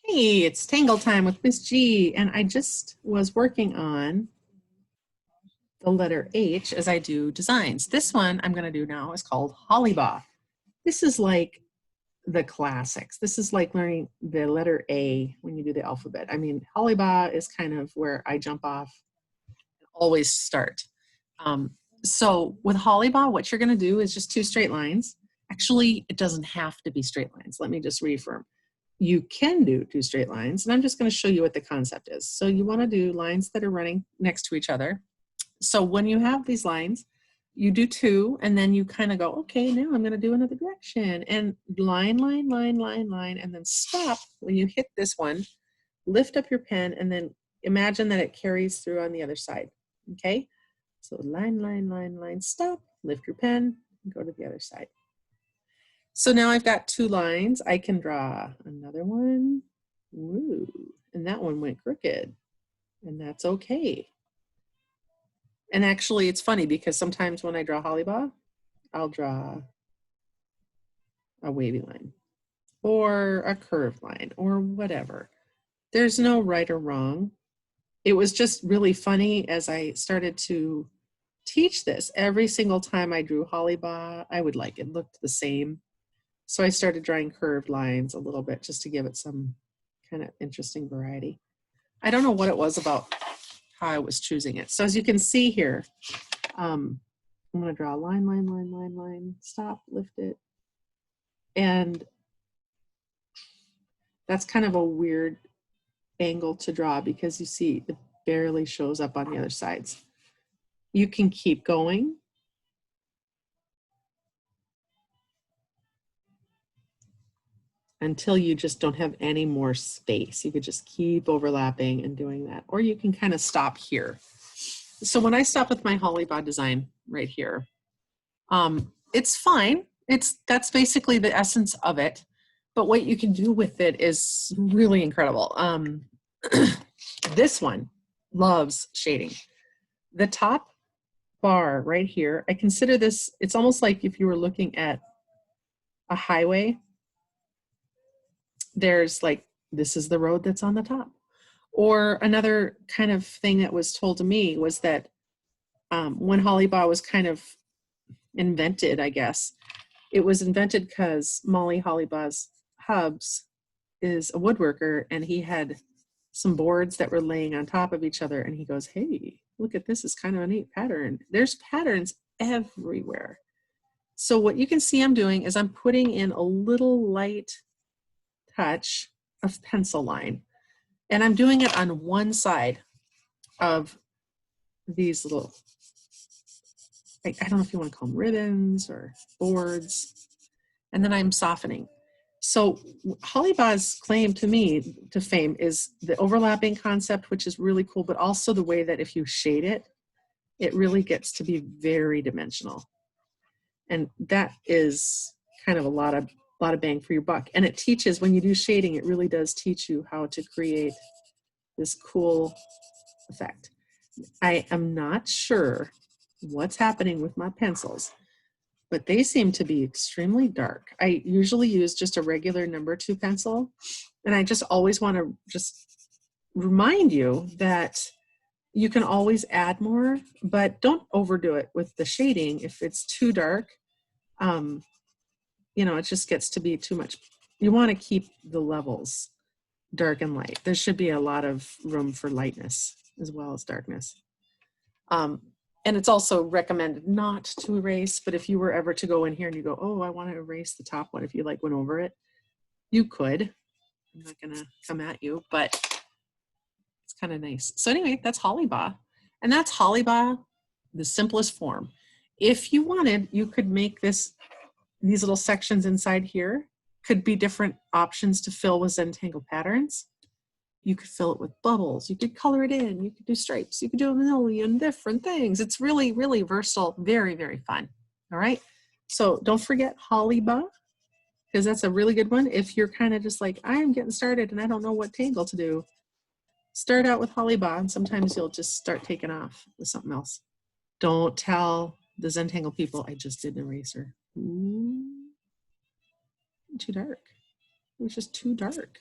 Hey, it's Tangle time with Miss G, and I just was working on the letter H as I do designs. This one I'm going to do now is called Hollibaugh. This is like the classics. This is like learning the letter A when you do the alphabet. I mean, Hollibaugh is kind of where I jump off and always start. So with Hollibaugh, what you're going to do is just two straight lines. Actually, it doesn't have to be straight lines. Let me just reaffirm. You can do two straight lines, and I'm just going to show you what the concept is. So you want to do lines that are running next to each other. So when you have these lines, you do two, and then you kind of go, okay, now I'm going to do another direction, and line, line, line, line, line, and then stop when you hit this one, lift up your pen, and then imagine that it carries through on the other side, okay? So line, line, line, line, stop, lift your pen, and go to the other side. So now I've got two lines. I can draw another one. Woo. And that one went crooked. And that's okay. And actually, it's funny because sometimes when I draw Hollibaugh, I'll draw a wavy line or a curved line or whatever. There's no right or wrong. It was just really funny as I started to teach this. Every single time I drew Hollibaugh, I would like it looked the same. So I started drawing curved lines a little bit just to give it some kind of interesting variety. I don't know what it was about how I was choosing it. So as you can see here, I'm going to draw a line, line, line, line, line, stop, lift it. And that's kind of a weird angle to draw because you see it barely shows up on the other sides. You can keep going. Until you just don't have any more space. You could just keep overlapping and doing that. Or you can kind of stop here. So when I stop with my Hollibaugh design right here, it's fine. That's basically the essence of it. But what you can do with it is really incredible. This one loves shading. The top bar right here, I consider this, it's almost like if you were looking at a highway. There's like, this is the road that's on the top. Or another kind of thing that was told to me was that when Hollibaugh was kind of invented, I guess, it was invented because Molly Hollibaugh's hubs is a woodworker, and he had some boards that were laying on top of each other, and he goes, hey, look at this, is kind of a neat pattern. There's patterns everywhere. So what you can see I'm doing is I'm putting in a little light touch of pencil line, and I'm doing it on one side of these little, I don't know if you want to call them ribbons or boards, and then I'm softening. So Hollibaugh's claim to me to fame is the overlapping concept, which is really cool, but also the way that if you shade it, it really gets to be very dimensional, and that is kind of a lot of bang for your buck. And it teaches, when you do shading, it really does teach you how to create this cool effect. I am not sure what's happening with my pencils, but they seem to be extremely dark. I usually use just a regular number 2 pencil, and I just always want to just remind you that you can always add more, but don't overdo it with the shading. If it's too dark, you know, it just gets to be too much. You want to keep the levels dark and light. There should be a lot of room for lightness as well as darkness. And it's also recommended not to erase, but if you were ever to go in here and you go, oh, I want to erase the top one, if you like went over it, you could. I'm not going to come at you, but it's kind of nice. So anyway, that's Hollibaugh. And that's Hollibaugh, the simplest form. If you wanted, you could make this, these little sections inside here could be different options to fill with Zentangle patterns. You could fill it with bubbles. You could color it in. You could do stripes. You could do a million different things. It's really, really versatile. Very, very fun. All right. So don't forget Hollibaugh, because that's a really good one. If you're kind of just like, I'm getting started and I don't know what tangle to do, start out with Hollibaugh, and sometimes you'll just start taking off with something else. Don't tell the Zentangle people I just did an eraser. Ooh, too dark. It was just too dark.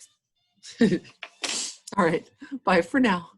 All right, bye for now.